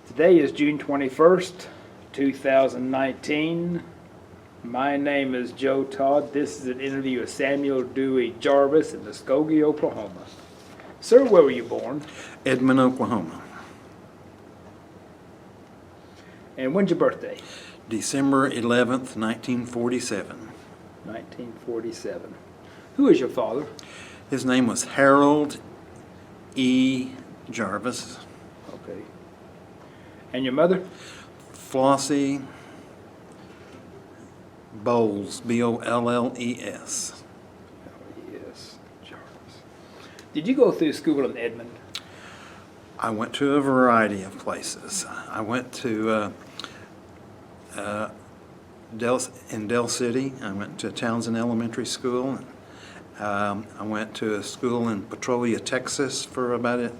Today is June 21st, 2019. My name is Joe Todd. This is an interview with Samuel Dewey Jarvis in Muskogee, Oklahoma. Sir, where were you born? Edmond, Oklahoma. And when's your birthday? December 11th, 1947. 1947. Who is your father? His name was Harold E. Jarvis. Okay. And your mother? Flossie Bowles, B-O-L-L-E-S. Oh, yes, Jarvis. Did you go through school in Edmond? I went to a variety of places. I went to in Del City. I went to Townsend Elementary School. I went to a school in Petrolia, Texas for about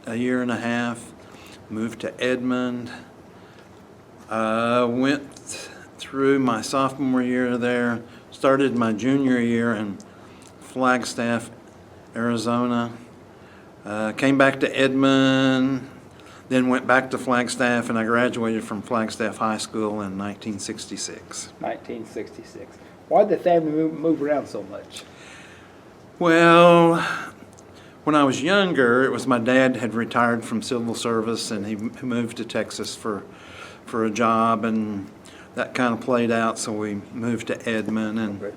a year and a half. Moved to Edmond. Went through my sophomore year there. Started my junior year in Flagstaff, Arizona. Came back to Edmond. Then went back to Flagstaff, and I graduated from Flagstaff High School in 1966. 1966. Why did the family move around so much? Well, when I was younger, it was my dad had retired from civil service, and he moved to Texas for a job, and that kind of played out, so we moved to Edmond, and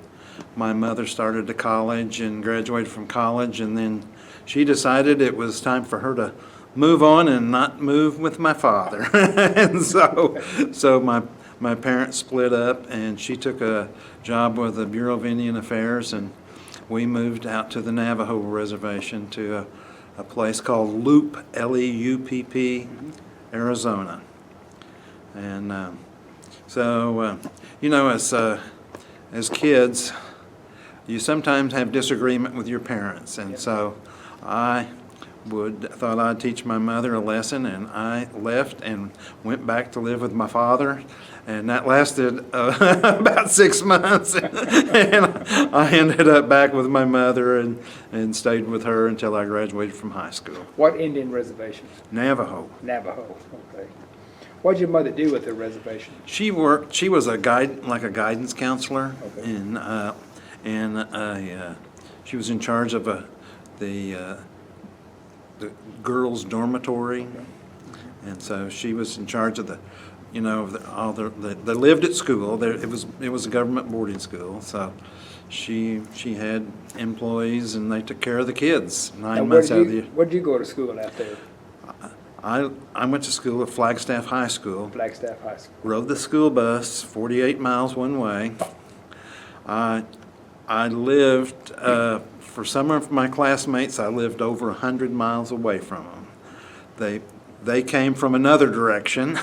my mother started to college and graduated from college, and then she decided it was time for her to move on and not move with my father. And so my parents split up, and she took a job with the Bureau of Indian Affairs, and we moved out to the Navajo Reservation to a place called Loop, L-E-U-P-P, Arizona. And you know, as kids, you sometimes have disagreement with your parents, and so I thought I'd teach my mother a lesson, and I left and went back to live with my father, and that lasted about 6 months, and I ended up back with my mother and stayed with her until I graduated from high school. What Indian reservation? Navajo. Navajo, okay. What did your mother do with her reservation? She was a guidance counselor, Okay. and she was in charge of the girls' dormitory, and so she was in charge of they lived at school. It was a government boarding school, so she had employees, and they took care of the kids 9 months out of the year. Where did you go to school out there? I went to school at Flagstaff High School. Flagstaff High School. Rode the school bus 48 miles one way. I lived, for some of my classmates, I lived over 100 miles away from them. They came from another direction.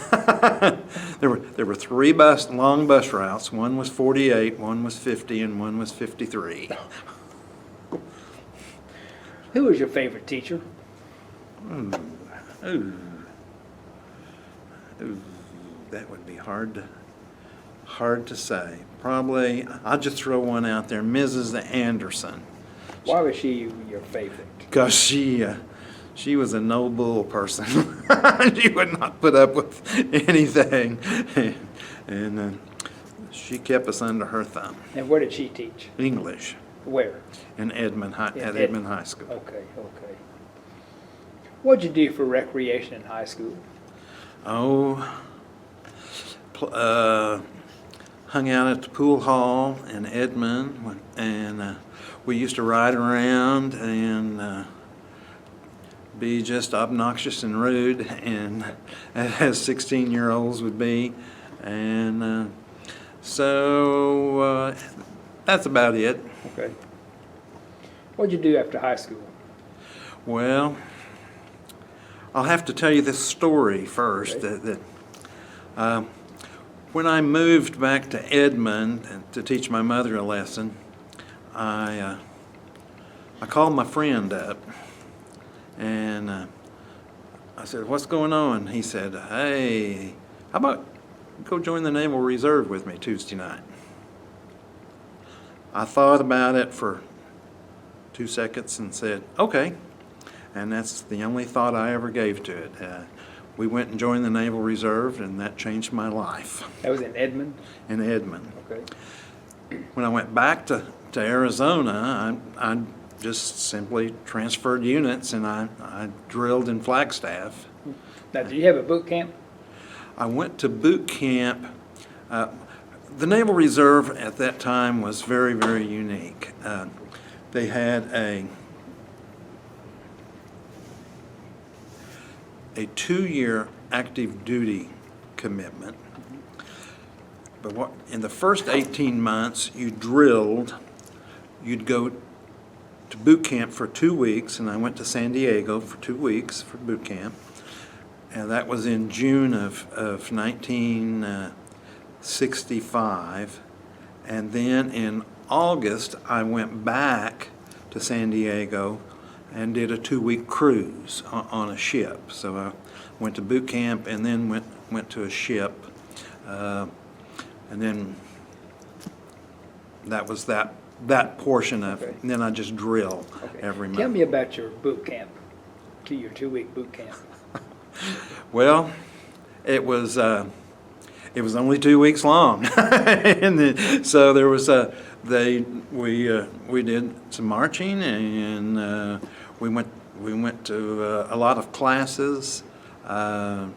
There were three long bus routes. One was 48, one was 50, and one was 53. Who was your favorite teacher? Ooh, that would be hard to say. Probably, I'll just throw one out there, Mrs. Anderson. Why was she your favorite? Because she was a no-bull person. She would not put up with anything, and she kept us under her thumb. And where did she teach? English. Where? In Edmond Edmond High School. Okay. What did you do for recreation in high school? Hung out at the pool hall in Edmond, and we used to ride around and be just obnoxious and rude, and as 16-year-olds would be, and so that's about it. Okay. What did you do after high school? Well, I'll have to tell you this story first. Okay. That when I moved back to Edmond to teach my mother a lesson, I called my friend up, and I said, "What's going on?" He said, "Hey, how about go join the Naval Reserve with me Tuesday night?" I thought about it for 2 seconds and said, "Okay." And that's the only thought I ever gave to it. we went and joined the Naval Reserve, and that changed my life That was in Edmond? in Edmond. Okay. When I went back to Arizona, I just simply transferred units, and I drilled in Flagstaff. Now, did you have a boot camp? I went to boot camp. The Naval Reserve at that time was very, very unique. They had a 2-year active duty commitment. But what, in the first 18 months, you drilled, you'd go to boot camp for 2 weeks, and I went to San Diego for 2 weeks for boot camp. And that was in June of 1965. And then in August, I went back to San Diego and did a 2-week cruise on a ship. So I went to boot camp and then went to a ship. And then that was that portion of it. And then I just drill every month. Tell me about your boot camp, your 2-week boot camp. Well, it was only 2 weeks long, and then, so there was we did some marching, and we went to a lot of classes, taught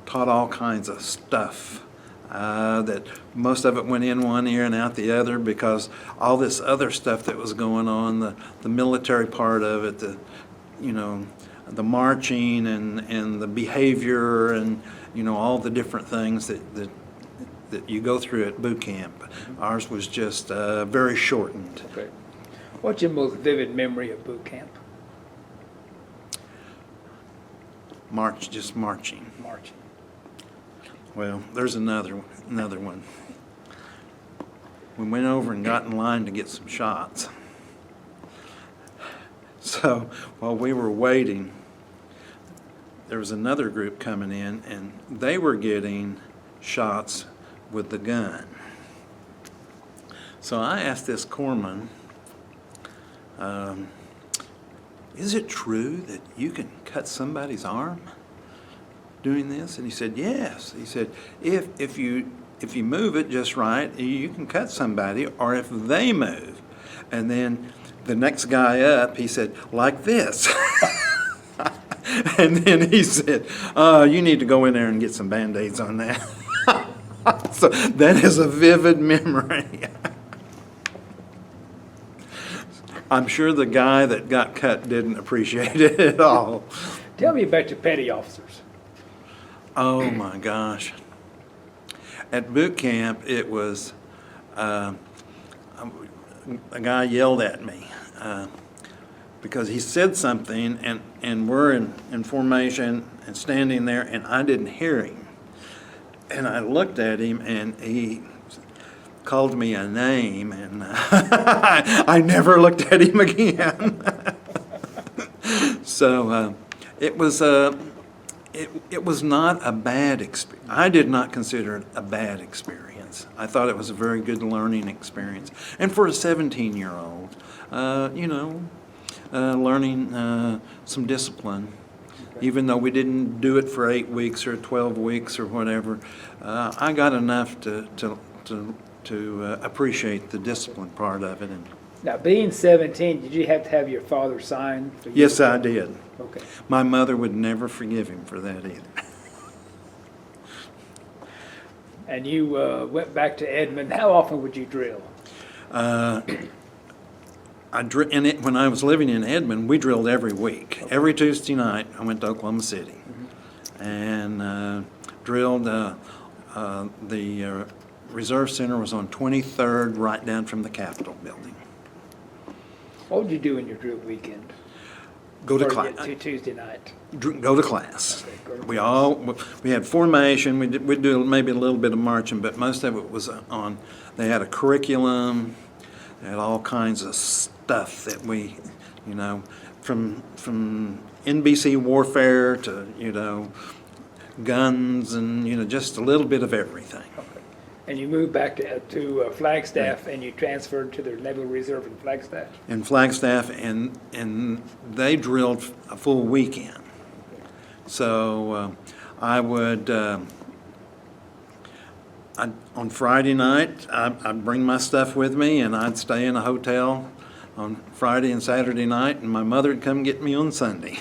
all kinds of stuff. That most of it went in one ear and out the other, because all this other stuff that was going on, the military part of it, the marching and the behavior, and all the different things that you go through at boot camp. Ours was just very shortened. Okay. What's your most vivid memory of boot camp? Just marching. Marching. Well, there's another one. We went over and got in line to get some shots. So while we were waiting, there was another group coming in, and they were getting shots with the gun. So I asked this corpsman, is it true that you can cut somebody's arm doing this? And he said, yes. He said, if you move it just right, you can cut somebody, or if they move. And then the next guy up, he said, like this. And then he said, you need to go in there and get some Band-Aids on that. So that is a vivid memory. I'm sure the guy that got cut didn't appreciate it at all. Tell me about your petty officers. Oh my gosh. At boot camp, it was, a guy yelled at me because he said something, and we're in formation and standing there, and I didn't hear him. And I looked at him, and he called me a name, and I never looked at him again. So it was not a bad experience. I did not consider it a bad experience. I thought it was a very good learning experience. And for a 17-year-old, learning some discipline, even though we didn't do it for 8 weeks or 12 weeks or whatever, I got enough to appreciate the discipline part of it. And Now, being 17, did you have to have your father sign for you? yes, I did. Okay. My mother would never forgive him for that either. And you went back to Edmond. How often would you drill? When I was living in Edmond, we drilled every week. Okay. Every Tuesday night, I went to Oklahoma City and drilled. The Reserve Center was on 23rd, right down from the Capitol building. What would you do in your drill weekend? Go to Or class. Tuesday night. Go to class. Okay, go to We class. we had formation. We'd do maybe a little bit of marching, but most of it was on. They had a curriculum. They had all kinds of stuff that we, from NBC warfare to guns and just a little bit of everything. Okay. And you moved back to Flagstaff, and you transferred to the Naval Reserve in Flagstaff? In Flagstaff, and they drilled a full weekend. So I would, on Friday night, I'd bring my stuff with me, and I'd stay in a hotel on Friday and Saturday night, and my mother would come get me on Sunday.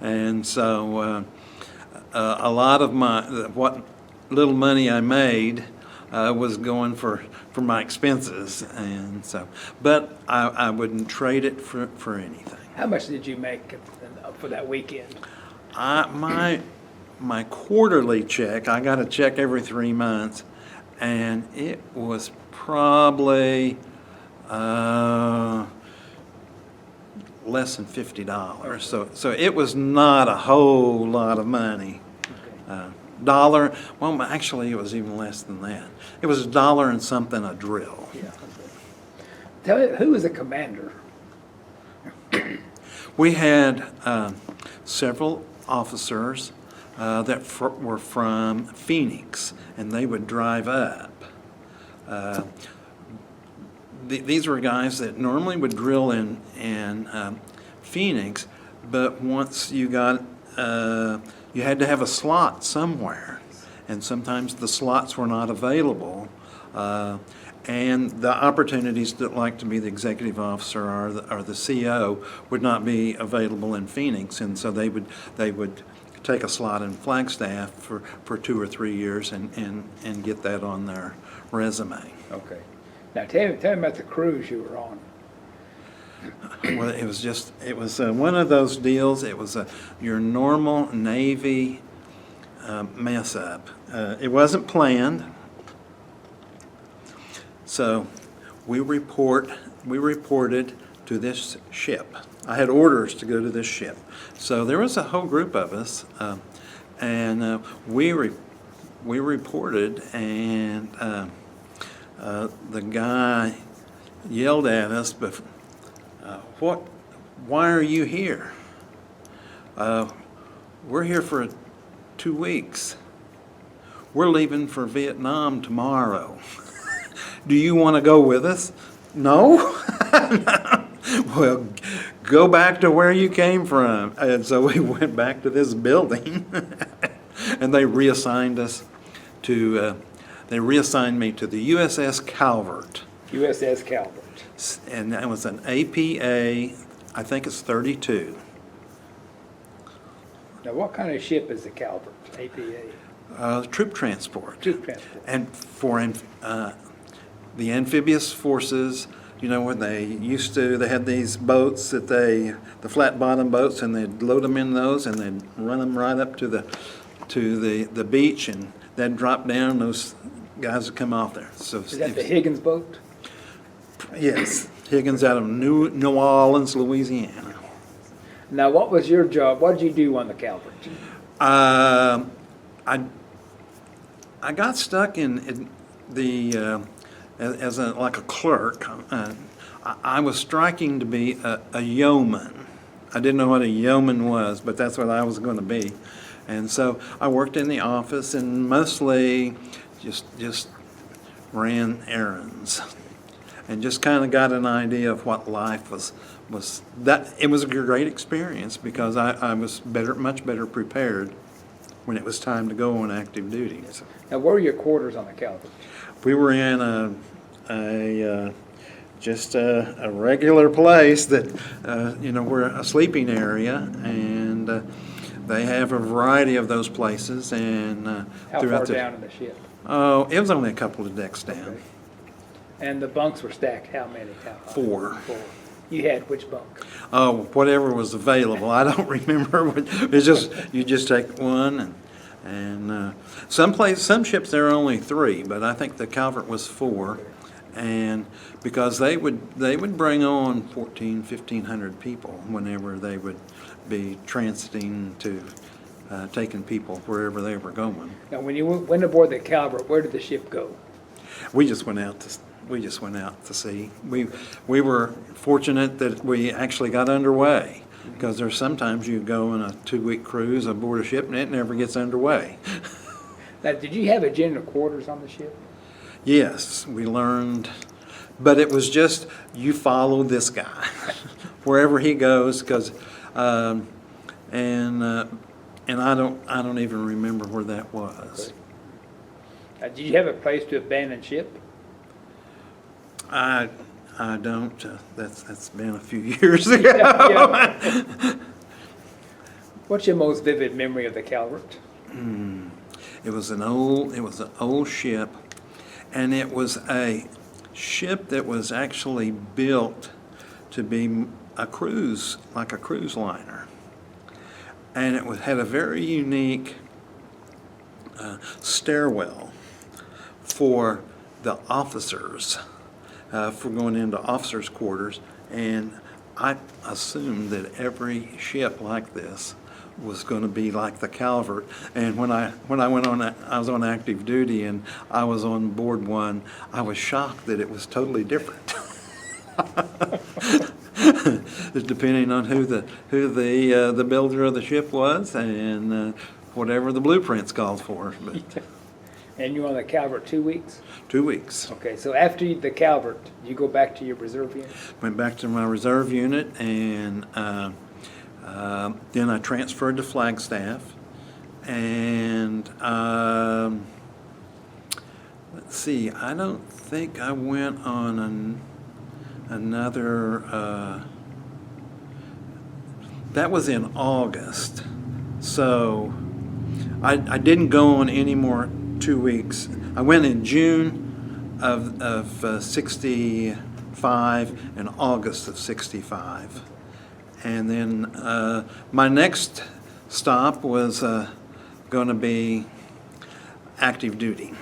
And so a lot of what little money I made was going for my expenses, and so, but I wouldn't trade it for anything. How much did you make for that weekend? My quarterly check, I got a check every 3 months, and it was probably less than $50. So it was not a whole lot of money. Okay. Dollar, well, actually, it was even less than that. It was $1 and something a drill. Yeah. Tell me, who was the commander? We had several officers that were from Phoenix, and they would drive up. These were guys that normally would drill in Phoenix, but once you got, you had to have a slot somewhere, and sometimes the slots were not available. And the opportunities that like to be the executive officer or the CO would not be available in Phoenix, and so they would take a slot in Flagstaff for 2 or 3 years and get that on their resume. Okay. Now tell me about the cruise you were on. Well, it was one of those deals. It was your normal Navy mess up. It wasn't planned. So we reported to this ship. I had orders to go to this ship. So there was a whole group of us, and we reported, and the guy yelled at us, but why are you here? We're here for 2 weeks. We're leaving for Vietnam tomorrow. Do you want to go with us? No? Well, go back to where you came from. And so we went back to this building, and they reassigned me to the USS Calvert. USS Calvert. And that was an APA, I think it's 32. Now, what kind of ship is the Calvert, APA? Troop transport. Troop transport. And for the amphibious forces, you know, when they had these boats the flat bottom boats, and they'd load them in those, and they'd run them right up to the beach, and they'd drop down. Those guys would come off there. So is that the Higgins boat? Yes, Higgins out of New Orleans, Louisiana. Now, what was your job? What did you do on the Calvert? I got stuck in the as like a clerk. I was striking to be a yeoman. I didn't know what a yeoman was, but that's what I was going to be. And so I worked in the office and mostly just ran errands, and just kind of got an idea of what life was. It was a great experience because I was much better prepared when it was time to go on active duty. So, now, where were your quarters on the Calvert? we were in just a regular place that we're a sleeping area, and they have a variety of those places. And How far down in the ship? Oh, it was only a couple of decks down. Okay. And the bunks were stacked how many? 4. You had which bunk? Oh, whatever was available. I don't remember. It's just you just take one, and some ships there are only 3, but I think the Calvert was 4, and because they would bring on 1,500 people whenever they would be transiting to taking people wherever they were going. Now, when you went aboard the Calvert, where did the ship go? We just went out to sea. We were fortunate that we actually got underway, because there's sometimes you go on a 2-week cruise aboard a ship and it never gets underway. Now, did you have a general quarters on the ship? Yes, we learned, but it was just you follow this guy wherever he goes, because and I don't even remember where that was. Did you have a place to abandon ship? I don't. That's been a few years ago. Yeah. What's your most vivid memory of the Calvert? It was an old ship, and it was a ship that was actually built to be a cruise, like a cruise liner. And it had a very unique stairwell for the officers, for going into officers' quarters. And I assumed that every ship like this was going to be like the Calvert. And when I went on, I was on active duty and I was on board one. I was shocked that it was totally different. Depending on who the builder of the ship was and whatever the blueprints called for. But And you were on the Calvert 2 weeks? 2 weeks. Okay, so after the Calvert, you go back to your reserve unit? Went back to my reserve unit, and then I transferred to Flagstaff. And let's see, I don't think I went on another. That was in August, so I didn't go on any more 2 weeks. I went in June of 65 and August of 65. And then my next stop was going to be active duty.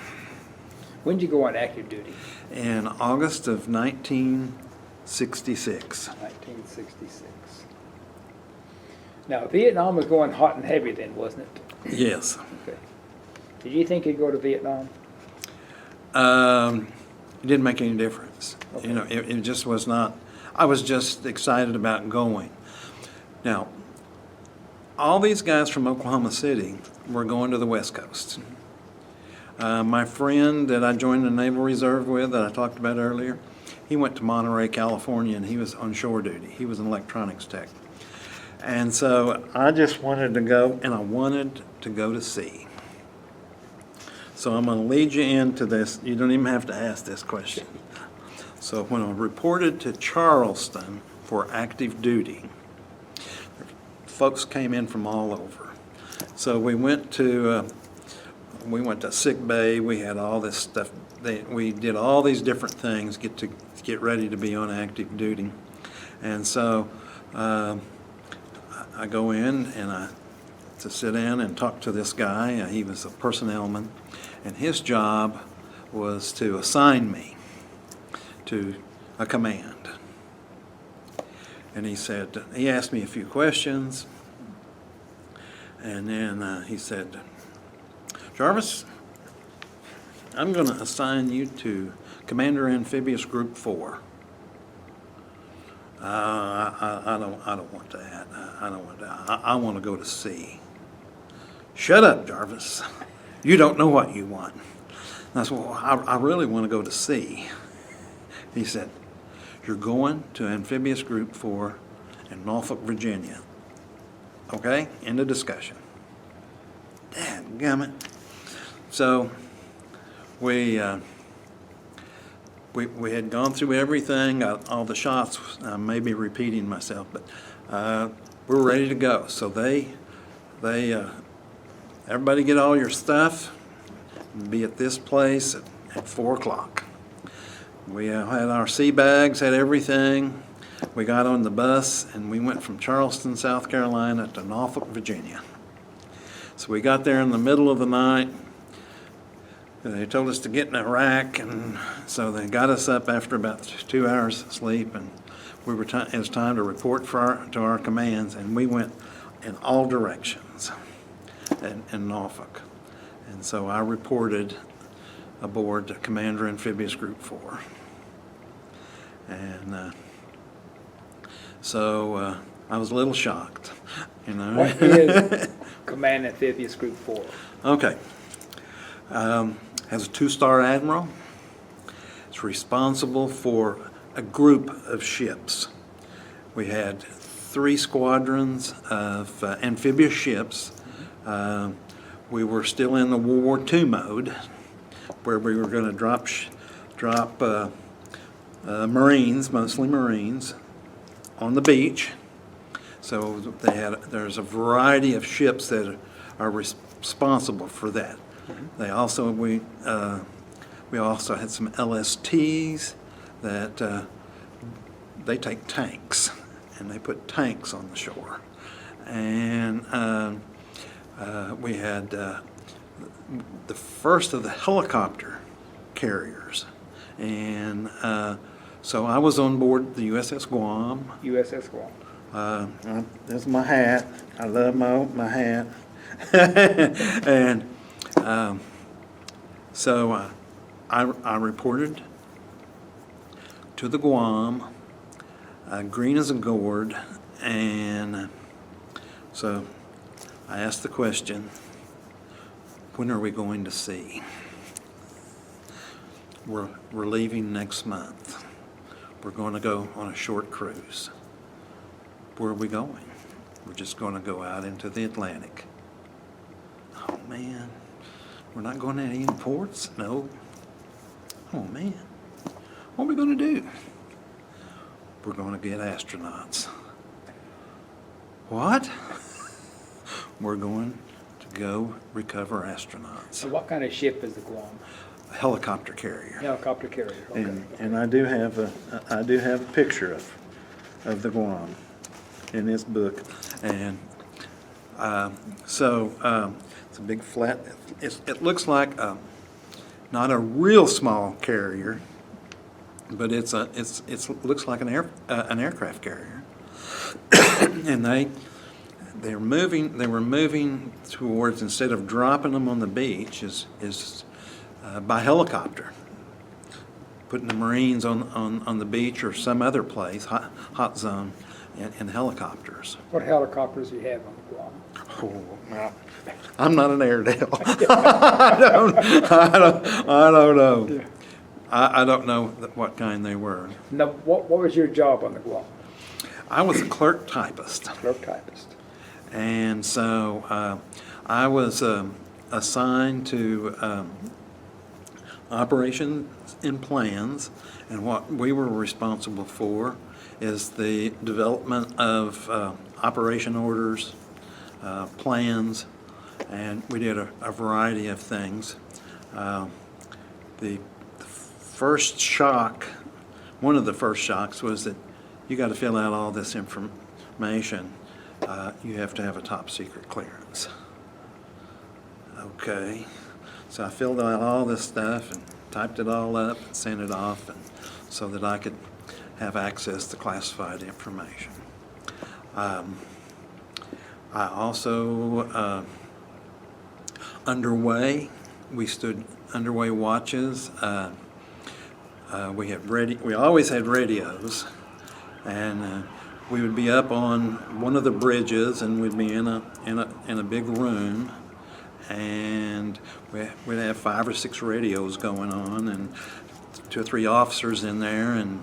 When did you go on active duty? In August of 1966. 1966. Now, Vietnam was going hot and heavy then, wasn't it? Yes. Okay. Did you think you'd go to Vietnam? It didn't make any difference. Okay. You know, it just was not. I was just excited about going. Now, all these guys from Oklahoma City were going to the West Coast. My friend that I joined the Naval Reserve with, that I talked about earlier, he went to Monterey, California, and he was on shore duty. He was an electronics tech. And so I just wanted to go, and I wanted to go to sea. So I'm going to lead you into this. You don't even have to ask this question. So when I reported to Charleston for active duty, folks came in from all over. So we went to sick bay. We had all this stuff. We did all these different things get ready to be on active duty. And so I go in and to sit down and talk to this guy. He was a personnelman, and his job was to assign me to a command. And he asked me a few questions, and then he said, Jarvis, I'm going to assign you to Commander Amphibious Group 4. I don't want that. I don't want that. I want to go to sea. Shut up, Jarvis. You don't know what you want. And I said, well, I really want to go to sea. He said, you're going to Amphibious Group 4 in Norfolk, Virginia. Okay? End of discussion. Dadgummit. So we had gone through everything, all the shots. I may be repeating myself, but we were ready to go. So everybody get all your stuff, be at this place at 4 o'clock. We had our sea bags, had everything. We got on the bus and we went from Charleston, South Carolina to Norfolk, Virginia. So we got there in the middle of the night. They told us to get in a rack, and so they got us up after about 2 hours of sleep, and it was time to report to our commands, and we went in all directions in Norfolk. And so I reported aboard to Commander Amphibious Group 4. And so I was a little shocked, you know. What is Command Amphibious Group 4? Okay. Has a 2-star admiral. It's responsible for a group of ships. We had 3 squadrons of amphibious ships We were still in the World War II mode, where we were going to drop Marines, mostly Marines, on the beach. So there's a variety of ships that are responsible for that. We also had some LSTs that they take tanks, and they put tanks on the shore. And we had the first of the helicopter carriers. And so I was on board the USS Guam. USS Guam. There's my hat. I love my hat. And so I reported to the Guam, green as a gourd, and so I asked the question, when are we going to sea? We're leaving next month. We're going to go on a short cruise. Where are we going? We're just going to go out into the Atlantic. Oh man, we're not going to any ports? No. Oh man, what are we going to do? We're going to get astronauts. What? We're going to go recover astronauts. So what kind of ship is the Guam? A helicopter carrier. Helicopter carrier. Okay. And I do have a picture of the Guam in this book. And so it's a big flat. It looks like not a real small carrier, but it looks like an aircraft carrier. And they were moving towards, instead of dropping them on the beach, is by helicopter, putting the Marines on the beach or some other place, hot zone, in helicopters. What helicopters do you have on the Guam? Oh, well, I'm not an Airedale. I don't know. Yeah. I don't know what kind they were. Now, what was your job on the Guam? I was a clerk typist. Clerk typist. And so I was assigned to operations and plans, and what we were responsible for is the development of operation orders, plans, and we did a variety of things. The first shock, one of the first shocks, was that you got to fill out all this information. You have to have a top secret clearance. Okay, so I filled out all this stuff and typed it all up and sent it off, and so that I could have access to classified information. I also underway. We stood underway watches. We always had radios, and we would be up on one of the bridges, and we'd be in a big room, and we'd have 5 or 6 radios going on, and 2 or 3 officers in there, and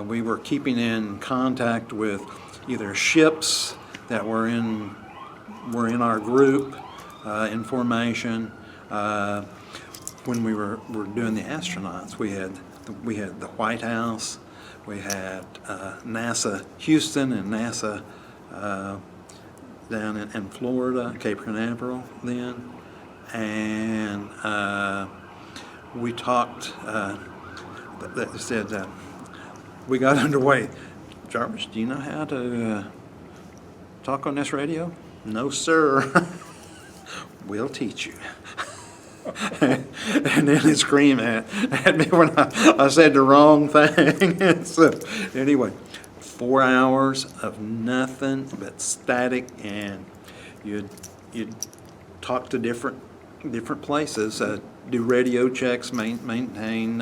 we were keeping in contact with either ships that were in our group in formation. When we were doing the astronauts, we had the White House, we had NASA Houston and NASA down in Florida, Cape Canaveral then, and we talked. That said, we got underway. Jarvis, do you know how to talk on this radio? No, sir. We'll teach you. And then he screamed at me when I said the wrong thing. And so, anyway, 4 hours of nothing but static, and you'd talk to different places, do radio checks, maintain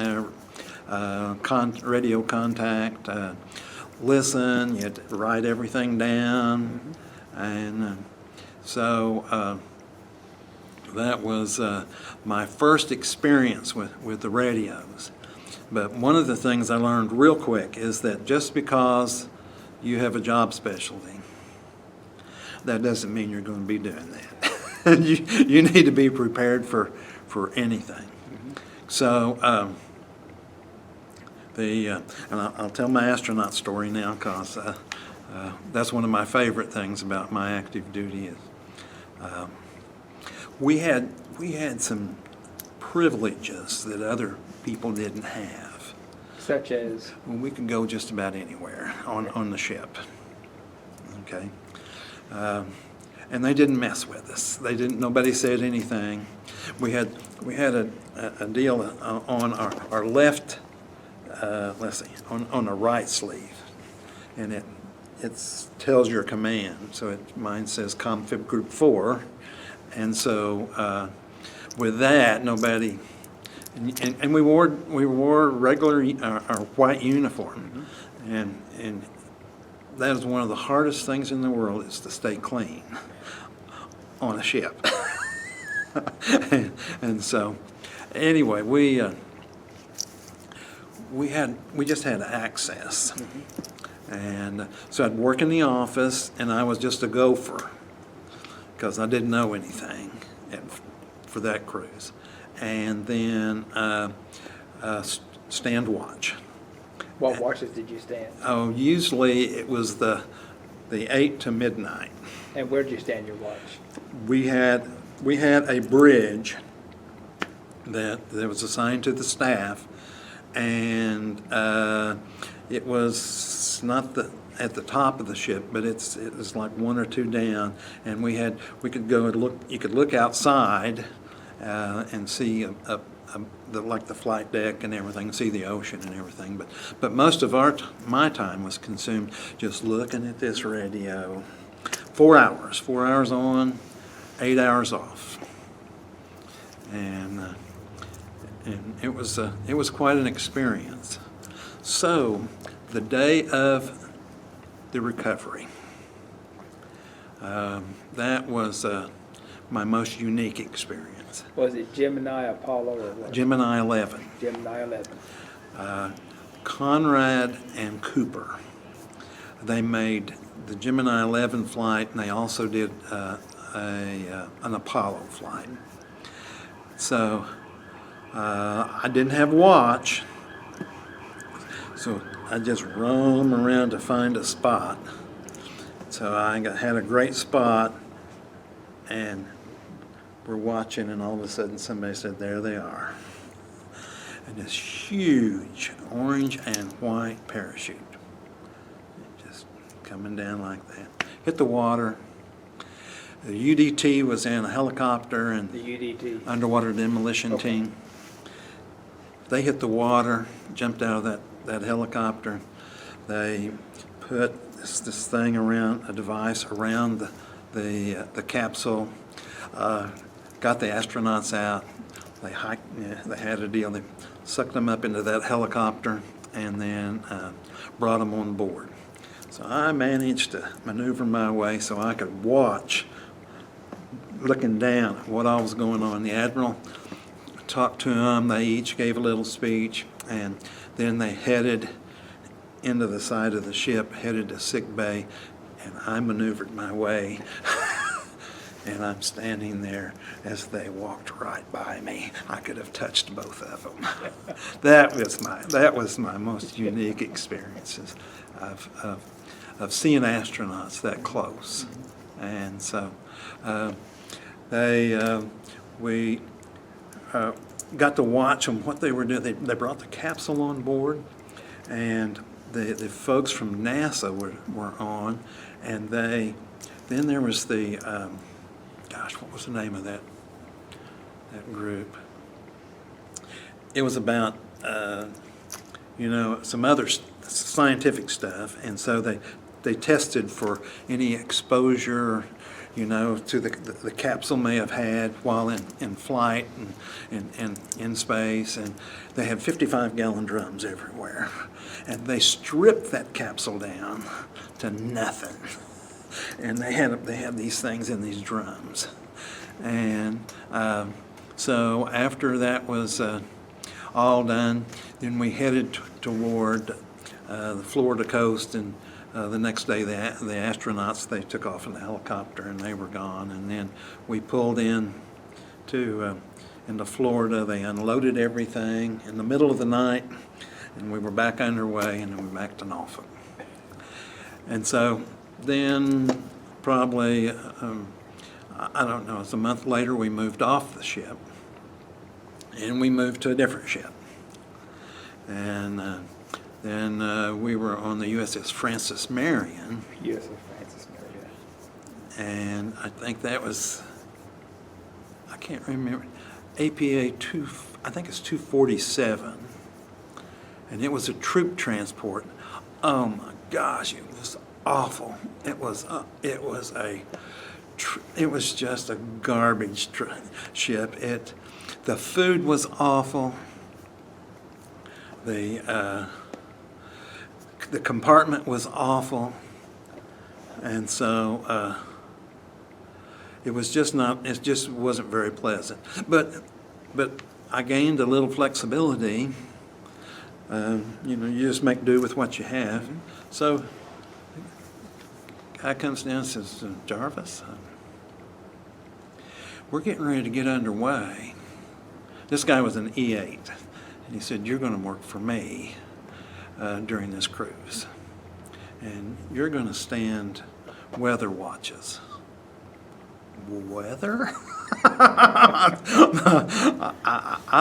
radio contact, listen. You had to write everything down, and so that was my first experience with the radios. But one of the things I learned real quick is that just because you have a job specialty, that doesn't mean you're going to be doing that. you need to be prepared for anything. So and I'll tell my astronaut story now, because that's one of my favorite things about my active duty is we had some privileges that other people didn't have. Such as? Well, we could go just about anywhere on the ship. Okay. And they didn't mess with us. Nobody said anything. We had a deal on our left, let's see, on the right sleeve, and it tells your command. So mine says Confib Group 4, and so with that, nobody, and we wore regular our white uniform, and that is one of the hardest things in the world, is to stay clean on a ship. and so anyway, we just had access. And so I'd work in the office, and I was just a gopher because I didn't know anything for that cruise. And then stand watch. What watches did you stand? Oh, usually it was the 8 to midnight. And where did you stand your watch? We had a bridge that was assigned to the staff, and it was not at the top of the ship, but it was like 1 or 2 down, and we could go and look. You could look outside and see like the flight deck and everything, see the ocean and everything. But most of my time was consumed just looking at this radio. 4 hours on, 8 hours off, and it was quite an experience. So the day of the recovery, that was my most unique experience. Was it Gemini, Apollo, or what? Gemini 11. Gemini 11. Conrad and Cooper, they made the Gemini 11 flight, and they also did an Apollo flight. So I didn't have a watch, so I just roamed around to find a spot. So I had a great spot, and we're watching, and all of a sudden somebody said, "There they are." And this huge orange and white parachute just coming down like that. Hit the water. The UDT was in a helicopter, and The UDT. underwater demolition Okay. team. They hit the water, jumped out of that helicopter. They put this thing around, a device around the capsule, got the astronauts out. They hiked, they had a deal. They sucked them up into that helicopter and then brought them on board. So I managed to maneuver my way so I could watch, looking down at what all was going on. The admiral talked to them. They each gave a little speech, and then they headed into the side of the ship, headed to sick bay, and I maneuvered my way. And I'm standing there as they walked right by me. I could have touched both of them. That was my most unique experiences of seeing astronauts that close. And so we got to watch them, what they were doing. They brought the capsule on board, and the folks from NASA were on, and then there was the what was the name of that group? It was about some other scientific stuff, and so they tested for any exposure, to the capsule may have had while in flight and in space, and they had 55-gallon drums everywhere, and they stripped that capsule down to nothing. And they had these things in these drums, and so after that was all done, then we headed toward the Florida coast, and The next day, the astronauts, they took off in the helicopter and they were gone. And then we pulled in into Florida. They unloaded everything in the middle of the night, and we were back underway, and then we back to Norfolk. And so then probably, I don't know, it's a month later, we moved off the ship, and we moved to a different ship. And then we were on the USS Francis Marion. USS Francis Marion. And I think that was, I can't remember, APA 2, I think it's 247. And it was a troop transport. Oh my gosh, it was awful. It was just a garbage ship. The food was awful. The compartment was awful, and so it just wasn't very pleasant. But I gained a little flexibility. You just make do with what you have. So guy comes down and says, Jarvis, we're getting ready to get underway. This guy was an E8, and he said, you're going to work for me during this cruise, and you're going to stand weather watches. Weather? I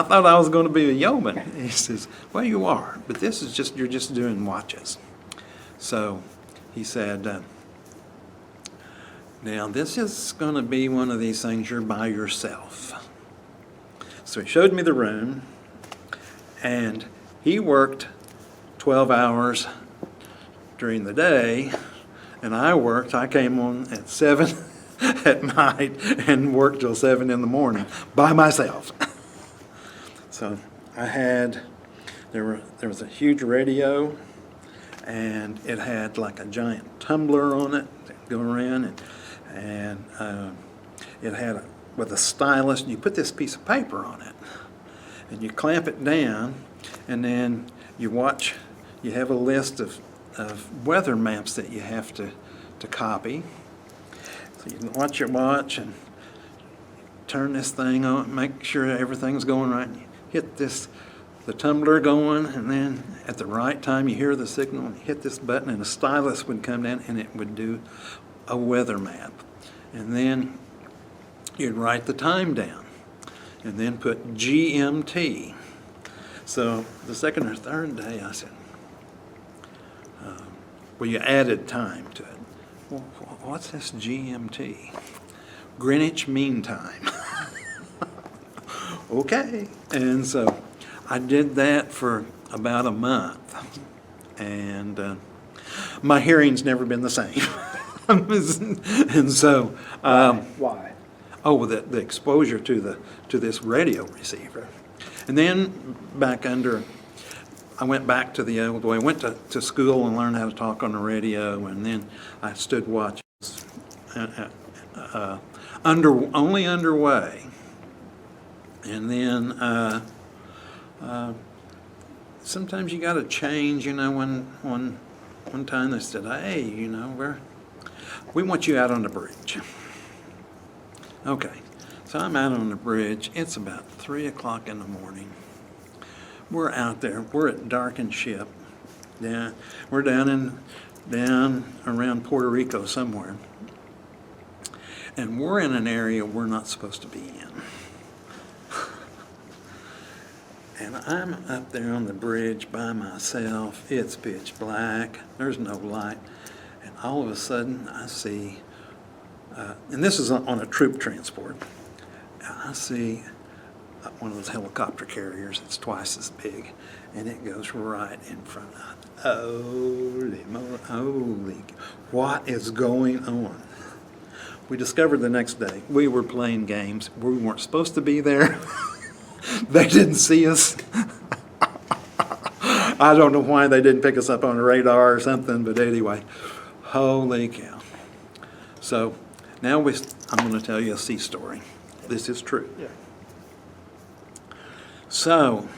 thought I was going to be a yeoman. He says, well, you are, but you're just doing watches. So he said, now this is going to be one of these things you're by yourself. So he showed me the room, and he worked 12 hours during the day, and I came on at 7 at night and worked till 7 in the morning by myself. So there was a huge radio, and it had like a giant tumbler on it that go around, and it had with a stylus, and you put this piece of paper on it, and you clamp it down, and then you have a list of weather maps that you have to copy. So you watch your watch and turn this thing on, make sure everything's going right. You hit the tumbler going, and then at the right time you hear the signal and hit this button, and a stylus would come down and it would do a weather map. And then you'd write the time down and then put GMT. So the second or third day I said, well, you added time to it. Well, what's this GMT? Greenwich Mean Time. Okay. And so I did that for about a month, and my hearing's never been the same. And so Why? Oh, the exposure to this radio receiver. And then I went back to the old way. I went to school and learned how to talk on the radio, and then I stood watches only underway. And then sometimes you got to change. One time they said, hey, we want you out on the bridge. Okay, so I'm out on the bridge. It's about 3 o'clock in the morning. We're out there. We're at darkened ship. Yeah, we're down around Puerto Rico somewhere, and we're in an area we're not supposed to be in. And I'm up there on the bridge by myself. It's pitch black. There's no light, and all of a sudden I see. And this is on a troop transport. I see one of those helicopter carriers that's twice as big, and it goes right in front of it. Holy, what is going on? We discovered the next day we were playing games. We weren't supposed to be there. They didn't see us. I don't know why they didn't pick us up on the radar or something, but anyway, holy cow. So now I'm going to tell you a sea story. This is true. Yeah. So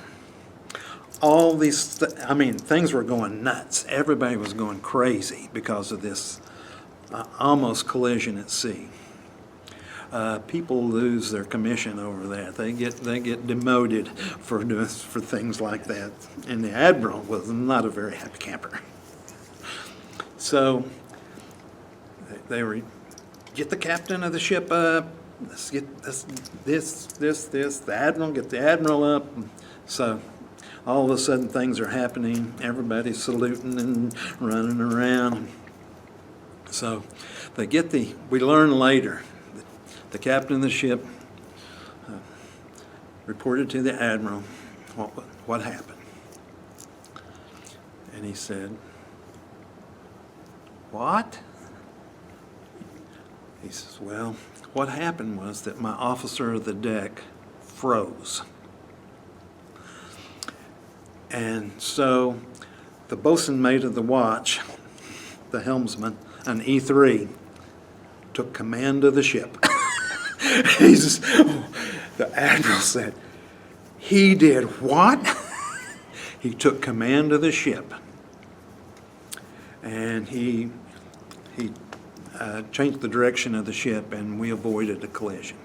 all these, things were going nuts. Everybody was going crazy because of this almost collision at sea. People lose their commission over that. They get demoted for things like that. And the admiral was not a very happy camper. So they were, get the captain of the ship up. Let's get this. The admiral, get the admiral up. So all of a sudden things are happening. Everybody's saluting and running around. So we learn later, the captain of the ship reported to the admiral what happened. And he said, "What?" He says, "Well, what happened was that my officer of the deck froze. And so the bosun mate of the watch, the helmsman, an E3, took command of the ship." The admiral said, "He did what?" He took command of the ship. And he changed the direction of the ship, and we avoided a collision.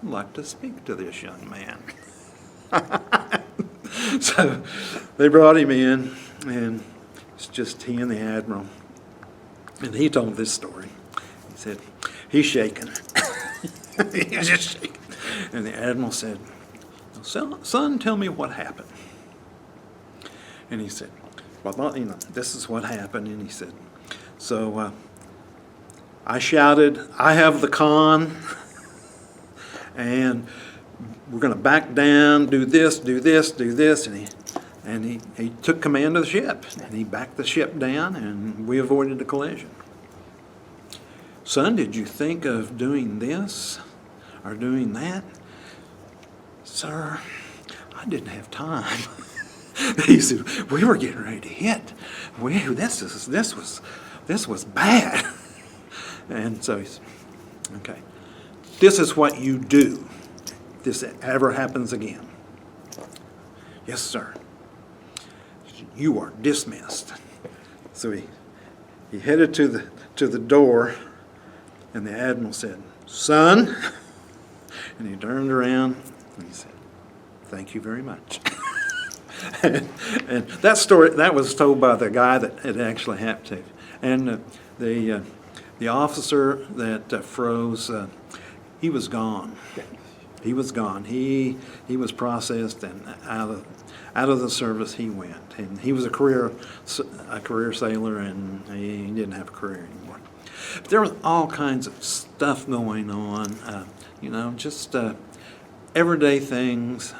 I'd like to speak to this young man. So they brought him in, and it's just he and the admiral. And he told this story. He said, he's shaking. He's just shaking. And the admiral said, "Son, tell me what happened." And he said, "Well, this is what happened." And he said, "So I shouted, 'I have the con,' and we're going to back down, do this, do this, do this." And he took command of the ship, and he backed the ship down, and we avoided the collision. "Son, did you think of doing this or doing that?" "Sir, I didn't have time." He said, "We were getting ready to hit. This was bad." And so he said, "Okay, this is what you do if this ever happens again." "Yes, sir." "You are dismissed." So he headed to the door, and the admiral said, "Son," and he turned around and he said, "Thank you very much." And that story, that was told by the guy that it actually happened to. And the officer that froze, he was gone. He was gone. He was processed, and out of the service he went. And he was a career sailor, and he didn't have a career anymore. But there was all kinds of stuff going on, just everyday things.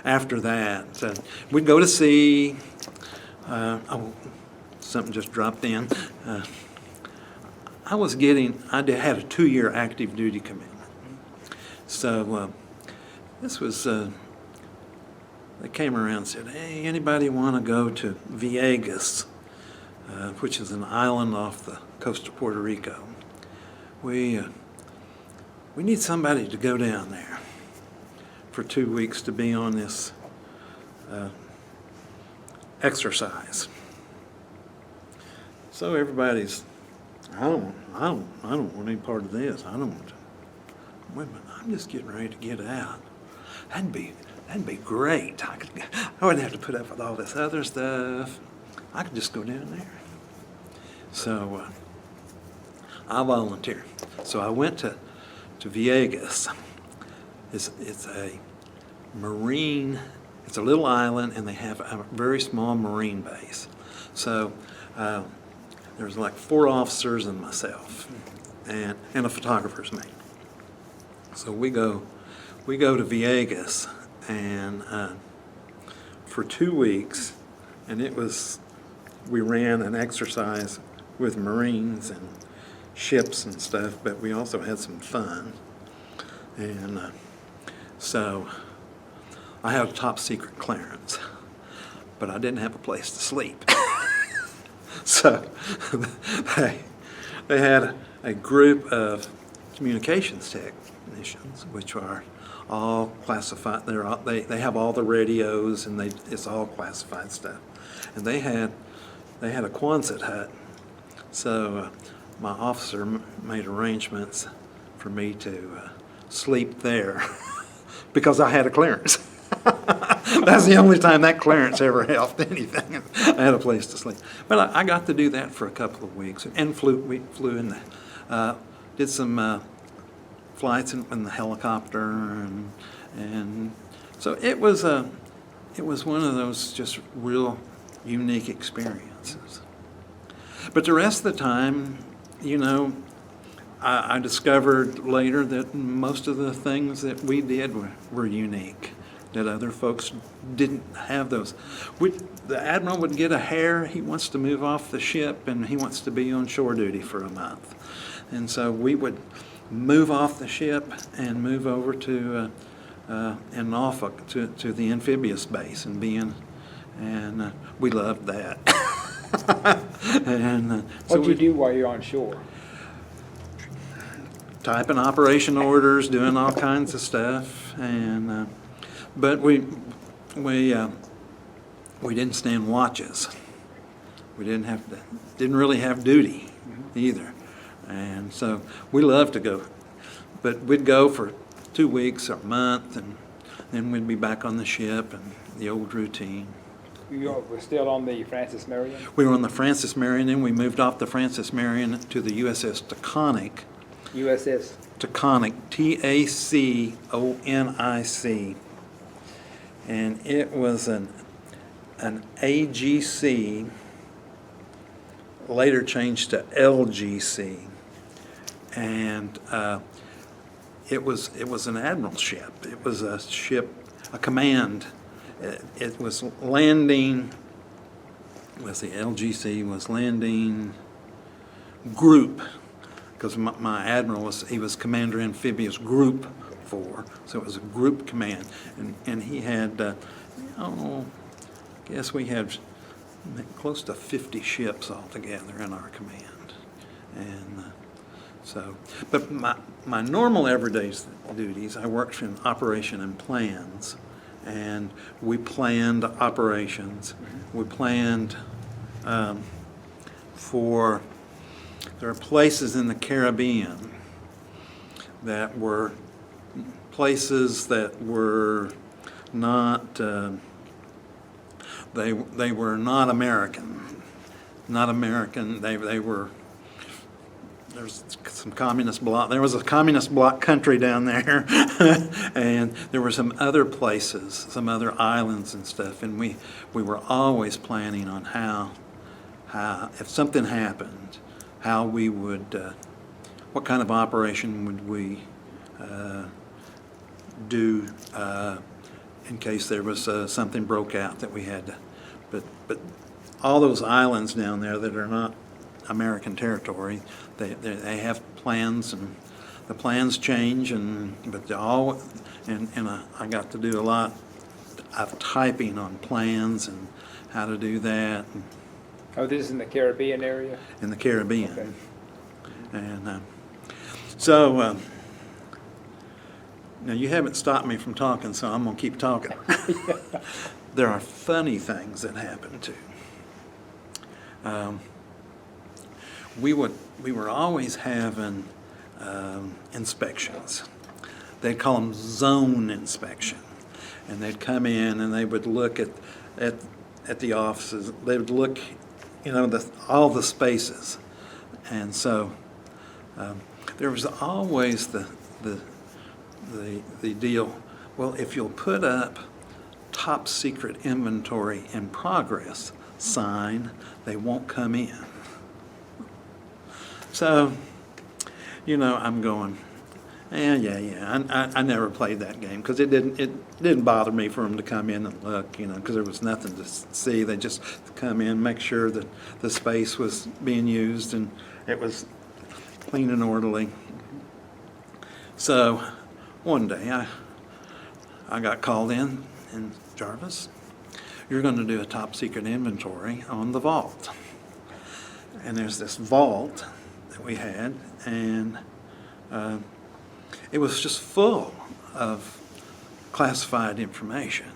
After that, we'd go to sea. Something just dropped in. I had a 2-year active duty commitment. So this was, they came around and said, "Hey, anybody want to go to Vieques, which is an island off the coast of Puerto Rico? We need somebody to go down there for 2 weeks to be on this exercise." So everybody's, I don't want any part of this. I don't want to. Wait a minute, I'm just getting ready to get out. That'd be great. I wouldn't have to put up with all this other stuff. I could just go down there. So I volunteered. So I went to Vieques. It's a marine. It's a little island, and they have a very small marine base. So there's like 4 officers and myself, and a photographer's mate. So we go to Vieques, and for 2 weeks, and we ran an exercise with Marines and ships and stuff, but we also had some fun. And so I had a top secret clearance, but I didn't have a place to sleep. So they had a group of communications technicians, which are all classified. They have all the radios, and it's all classified stuff. And they had a Quonset hut, so my officer made arrangements for me to sleep there because I had a clearance. That's the only time that clearance ever helped anything. I had a place to sleep. But I got to do that for a couple of weeks, and we flew in, did some flights in the helicopter, and so it was one of those just real unique experiences. But the rest of the time, you know, I discovered later that most of the things that we did were unique, that other folks didn't have those. The admiral would get a hair, he wants to move off the ship, and he wants to be on shore duty for a month. And so we would move off the ship and move over to in Norfolk to the amphibious base and we loved that. And what did you do while you're on shore? Typing operation orders, doing all kinds of stuff, and but we didn't stand watches. We didn't really have duty either, and so we loved to go. But we'd go for 2 weeks or a month, and then we'd be back on the ship and the old routine. You were still on the Francis Marion? We were on the Francis Marion, and we moved off the Francis Marion to the USS Taconic. USS? Taconic, Taconic. And it was an AGC, later changed to LGC. And it was an admiral ship. It was a ship, a command. It was landing, let's see, LGC was landing group, because my admiral was commander amphibious group 4, so it was a group command, and he had, I guess we had close to 50 ships altogether in our command, and so, but my normal everyday duties, I worked in operation and plans, and we planned operations. We planned there are places in the Caribbean that were places that were not, they were not American. Not American, they were, there's some communist bloc, there was a communist bloc country down there, and there were some other places, some other islands and stuff, and we were always planning on how if something happened, how we would, what kind of operation would we do in case there was something broke out that we had to, but all those islands down there that are not American territory, they have plans, and the plans change, but I got to do a lot of typing on plans and how to do that. Oh, this is in the Caribbean area? In the Caribbean. Okay. And so now you haven't stopped me from talking, so I'm going to keep talking. There are funny things that happen too. We were always having inspections. They'd call them zone inspection, and they'd come in and they would look at the offices. They would look, all the spaces, and so there was always the deal. Well, if you'll put up top secret inventory in progress sign, they won't come in. So, I'm going, yeah. I never played that game because it didn't bother me for them to come in and look, because there was nothing to see. They just come in, make sure that the space was being used and it was clean and orderly. So, one day I got called in, and Jarvis, you're going to do a top secret inventory on the vault. And there's this vault that we had, and it was just full of classified information.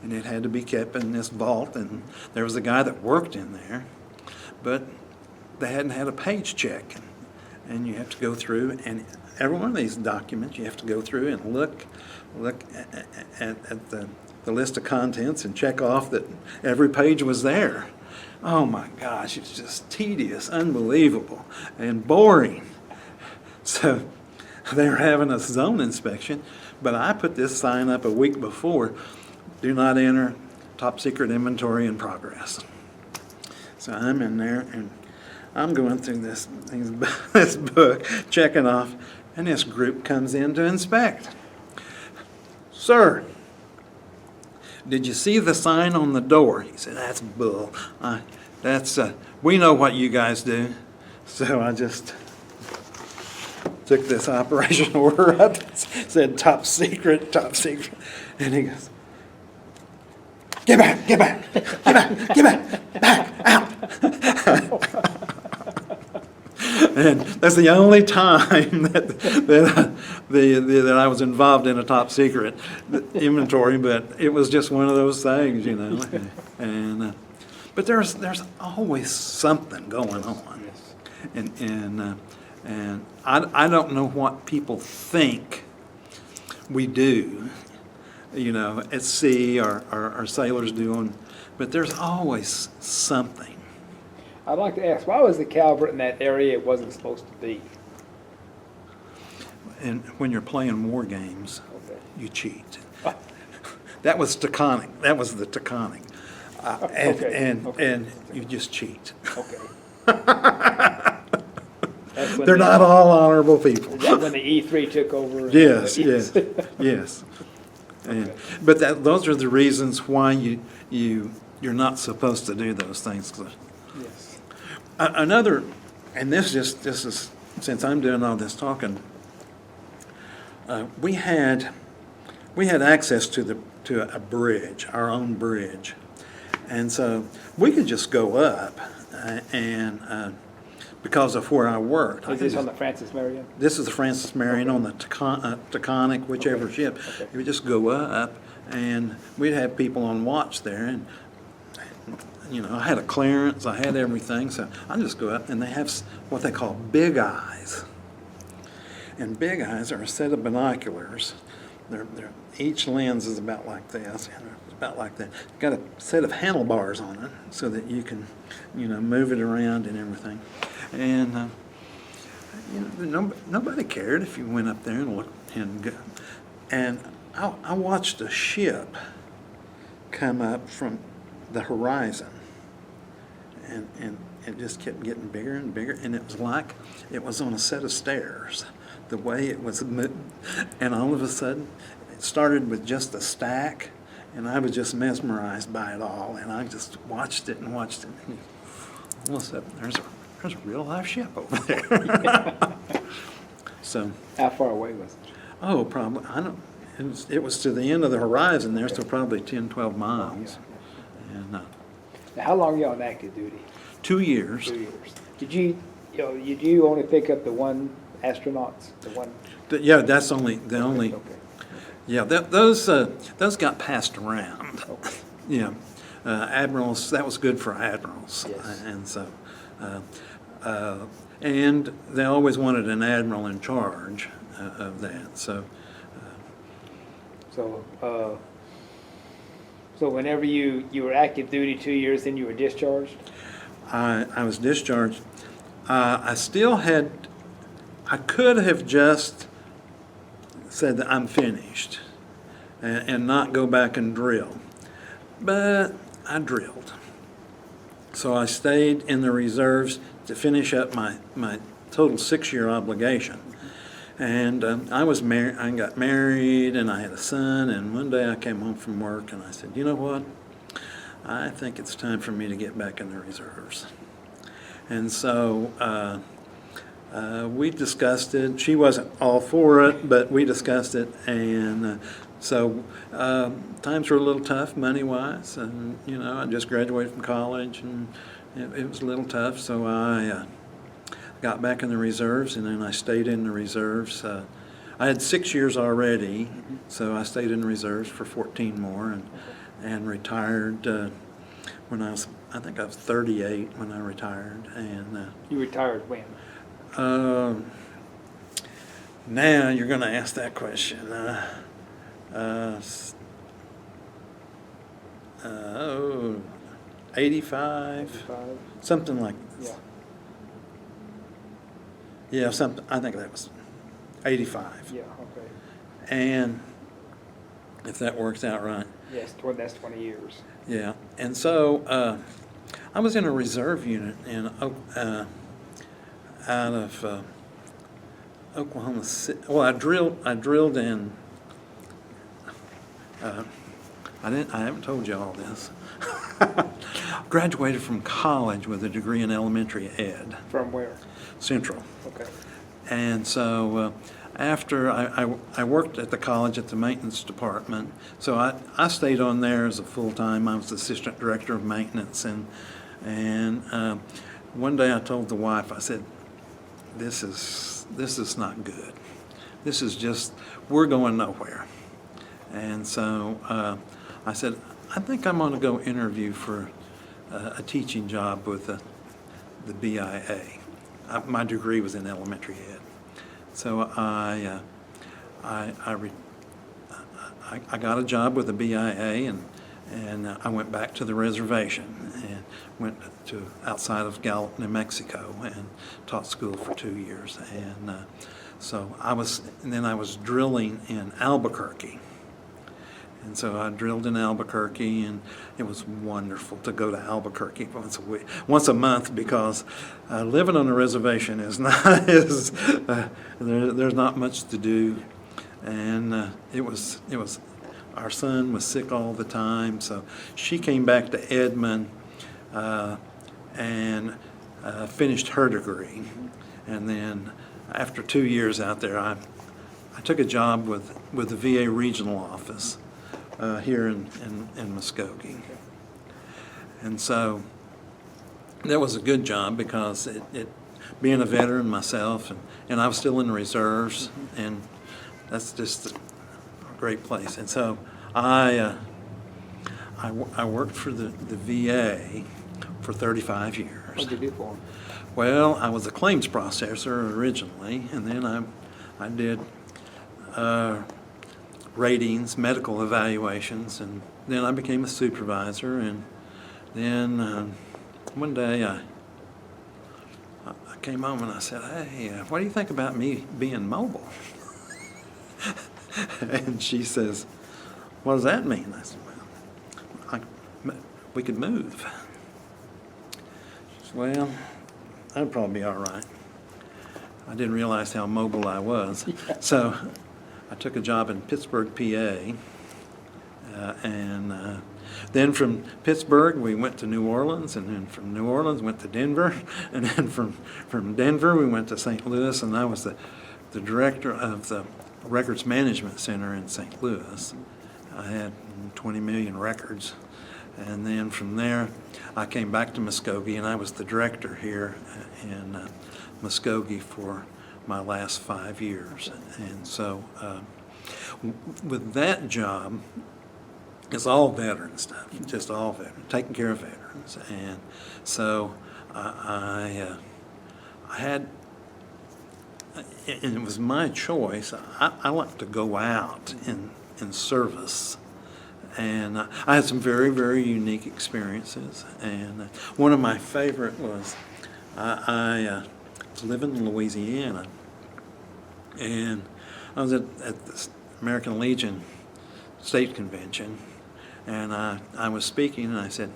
And it had to be kept in this vault, and there was a guy that worked in there, but they hadn't had a page check. And you have to go through, and every one of these documents, you have to go through and look at the list of contents and check off that every page was there. Oh my gosh, it's just tedious, unbelievable, and boring. So they were having a zone inspection, but I put this sign up a week before: do not enter, top secret inventory in progress. So I'm in there and I'm going through this book, checking off, and this group comes in to inspect. Sir, did you see the sign on the door? He said, that's bull. We know what you guys do. So I just took this operation order up, said top secret, and he goes, get back, out. And that's the only time that I was involved in a top secret inventory, but it was just one of those things, you know. And but there's always something going on, and I don't know what people think we do, you know, at sea or our sailors doing, but there's always something. I'd like to ask, why was the Calvert in that area it wasn't supposed to be? And when you're playing war games, Okay. you cheat. That was Taconic. That was the Taconic. And you just cheat. Okay. That's when They're not all honorable people. Is that when the E3 took over? Yes. And, but those are the reasons why you're not supposed to do those things. Yes. Another, and this is since I'm doing all this talking, we had access to a bridge, our own bridge, and so we could just go up and because of where I worked. Is this on the Francis Marion? This is the Francis Marion on the Taconic, whichever ship. Okay. You would just go up, and we'd have people on watch there, and you know, I had a clearance, I had everything, so I just go up, and they have what they call big eyes. And big eyes are a set of binoculars. They're each lens is about like this, about like that. Got a set of handlebars on it so that you can, you know, move it around and everything. And you know, nobody cared if you went up there and looked and go. And I watched a ship come up from the horizon, and it just kept getting bigger and bigger, and it was like it was on a set of stairs, the way it was moving. And all of a sudden, it started with just a stack, and I was just mesmerized by it all, and I just watched it and watched it. And all of a sudden, there's a real live ship over there. So. How far away was it? Oh, probably, I don't, it was to the end of the horizon there, so probably 10, 12 miles. And Now, how long were you on active duty? 2 years. 2 years. Did you only pick up the one astronauts? The one? Yeah, that's the only. Okay. Yeah, those got passed around. Okay. Yeah, admirals. That was good for admirals, Yes. and so, and they always wanted an admiral in charge of that. So, So whenever you were active duty 2 years, then you were discharged? I was discharged. I still had. I could have just said that I'm finished and not go back and drill, but I drilled. So I stayed in the reserves to finish up my total 6-year obligation. And I was married. I got married, and I had a son. And one day I came home from work, and I said, "You know what? I think it's time for me to get back in the reserves." And so we discussed it. She wasn't all for it, but we discussed it. And so times were a little tough money-wise, and you know, I just graduated from college, and it was a little tough. So I got back in the reserves, and then I stayed in the reserves I had 6 years already, so I stayed in reserves for 14 more and retired when I think I was 38 when I retired. And You retired when? Now you're going to ask that question. 85, 55? something like Yeah. yeah, something. I think that was 85. Yeah, okay. And if that works out right. Yes, that's 20 years. Yeah, and so I was in a reserve unit in out of Oklahoma City. Well, I drilled in. I haven't told you all this. Graduated from college with a degree in elementary ed. From where? Central. Okay. And so after I worked at the college at the maintenance department, so I stayed on there as a full-time. I was assistant director of maintenance, and one day I told the wife, I said, this is not good. This is just, we're going nowhere. And so I said, I think I'm going to go interview for a teaching job with the BIA. My degree was in elementary ed. So I got a job with the BIA, and I went back to the reservation and went to outside of Gallup, New Mexico, and taught school for 2 years. And so then I was drilling in Albuquerque. And so I drilled in Albuquerque, and it was wonderful to go to Albuquerque once a month, because living on a reservation is not there's not much to do, and it was our son was sick all the time, so she came back to Edmond and finished her degree, and then after 2 years out there, I took a job with the VA regional office. Here in Muskogee. And so that was a good job, because it being a veteran myself, and I was still in the reserves, and that's just a great place. And so I worked for the VA for 35 years. What did you do for them? Well, I was a claims processor originally, and then I did ratings, medical evaluations, and then I became a supervisor. And then one day I came home and I said, hey, what do you think about me being mobile? And she says, what does that mean? I said, well, we could move. She said, well, that'd probably be all right. I didn't realize how mobile I was. So I took a job in Pittsburgh, PA, and then from Pittsburgh we went to New Orleans, and then from New Orleans went to Denver, and then from Denver we went to St. Louis, and I was the director of the Records Management Center in St. Louis. I had 20 million records, and then from there I came back to Muskogee, and I was the director here in Muskogee for my last 5 years. And so with that job, it's all veteran stuff, just all veteran, taking care of veterans. And so I had, and it was my choice. I like to go out in service. And I had some very, very unique experiences. And one of my favorite was I was living in Louisiana, and I was at the American Legion State Convention, and I was speaking, and I said,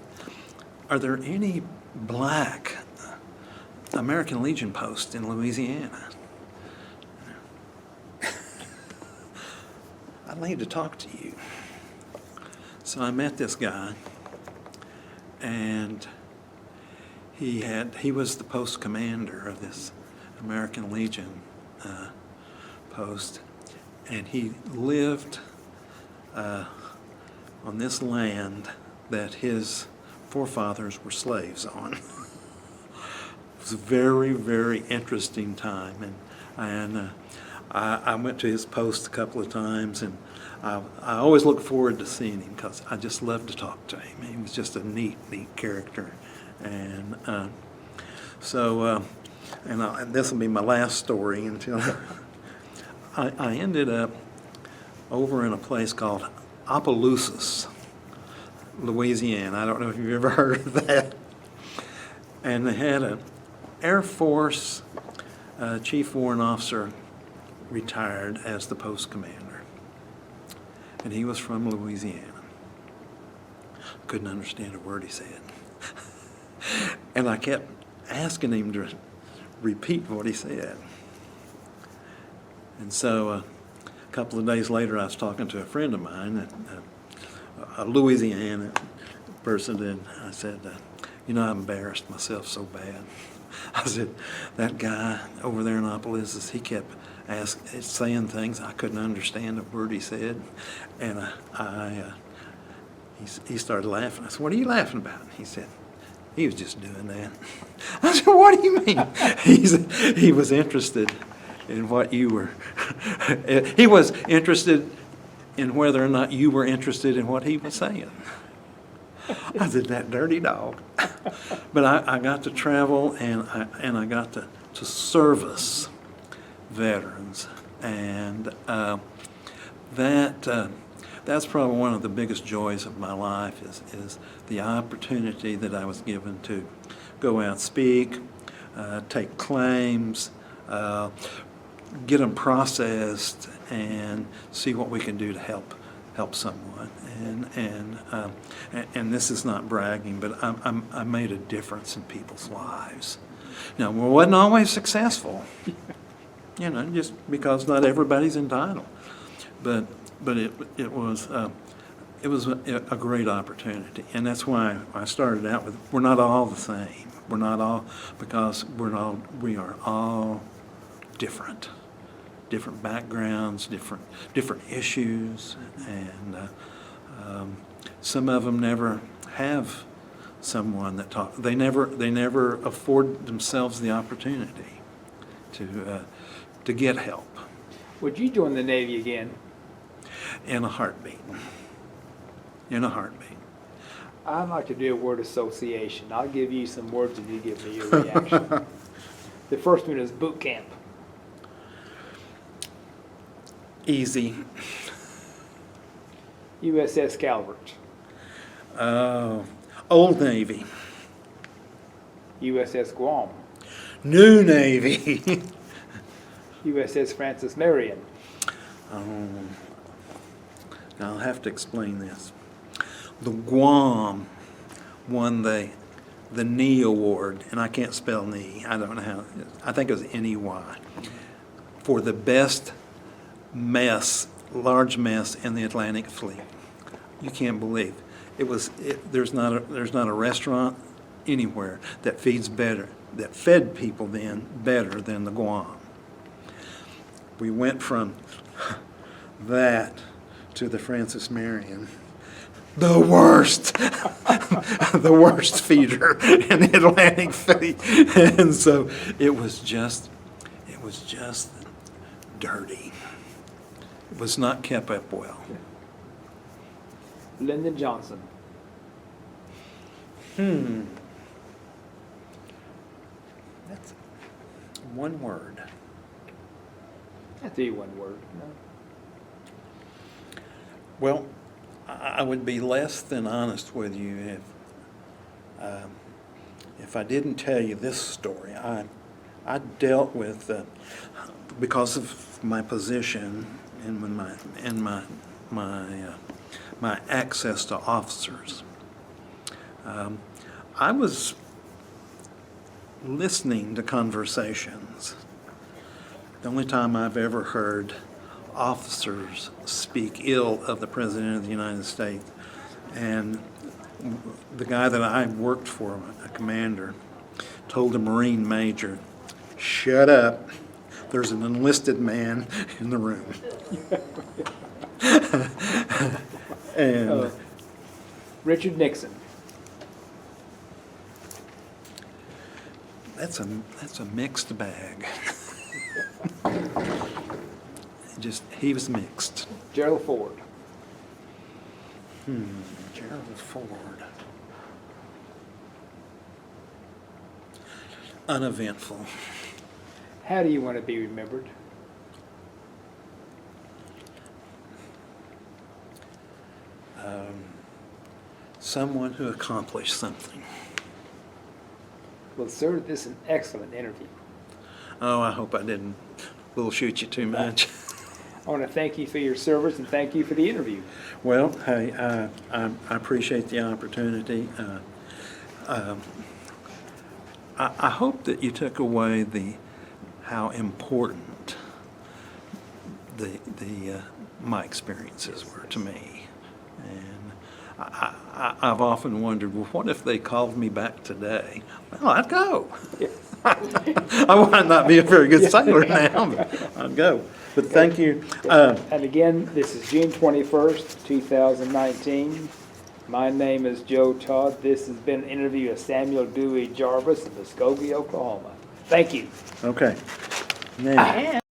are there any black American Legion posts in Louisiana? I need to talk to you. So I met this guy, and he was the post commander of this American Legion post, and he lived on this land that his forefathers were slaves on. It was a very, very interesting time, and I went to his post a couple of times, and I always look forward to seeing him because I just love to talk to him. He was just a neat character. And and this will be my last story until I ended up over in a place called Opelousas, Louisiana. I don't know if you've ever heard of that. And they had an Air Force chief warrant officer retired as the post commander. And he was from Louisiana. Couldn't understand a word he said. And I kept asking him to repeat what he said. And so a couple of days later, I was talking to a friend of mine, a Louisiana person, and I said, I embarrassed myself so bad. I said, that guy over there in Opelousas, he kept saying things I couldn't understand a word he said, and he started laughing. I said, what are you laughing about? He said, he was just doing that. I said, what do you mean? He was interested in what you were. He was interested in whether or not you were interested in what he was saying. I said, that dirty dog. But I got to travel, and I got to service veterans, and that's probably one of the biggest joys of my life is the opportunity that I was given to go out, speak, take claims, get them processed, and see what we can do to help someone. And this is not bragging, but I made a difference in people's lives. Now, I wasn't always successful, just because not everybody's entitled. But it was a great opportunity, and that's why I started out with, we're not all the same. We're not all, because we are all different backgrounds, different issues, and some of them never have someone that talk. They never afford themselves the opportunity to get help. Would you join the Navy again? In a heartbeat. In a heartbeat. I'd like to do a word association. I'll give you some words and you give me your reaction. The first one is boot camp. Easy. USS Calvert. Old Navy. USS Guam. New Navy. USS Francis Marion. I'll have to explain this. The Guam won the NE award, and I can't spell NE. I don't know how. I think it was NEY, for the best large mess in the Atlantic Fleet. You can't believe there's not a restaurant anywhere that fed people then better than the Guam. We went from that to the Francis Marion, the worst feeder in the Atlantic Fleet, and so it was just dirty. It was not kept up well. Lyndon Johnson. That's one word. That's the one word. No. Well, I would be less than honest with you if I didn't tell you this story. I dealt with because of my position and my access to officers. I was listening to conversations. The only time I've ever heard officers speak ill of the President of the United States. And the guy that I worked for, a commander, told a Marine major, "Shut up, there's an enlisted man in the room." And Richard Nixon. that's a mixed bag. he was mixed. Gerald Ford. Gerald Ford. Uneventful. How do you want to be remembered? Someone who accomplished something. Well, sir, this is an excellent interview. Oh, I hope I didn't bullshit you too much. I want to thank you for your service and thank you for the interview. Well, hey, I appreciate the opportunity. I hope that you took away how important my experiences were to me, and I've often wondered, well, what if they called me back today? Well, I'd go. I might not be a very good sailor now, but I'd go. But thank you. And again, this is June 21st, 2019. My name is Joe Todd. This has been an interview of Samuel Dewey Jarvis in Muskogee, Oklahoma. Thank you. Okay. Now.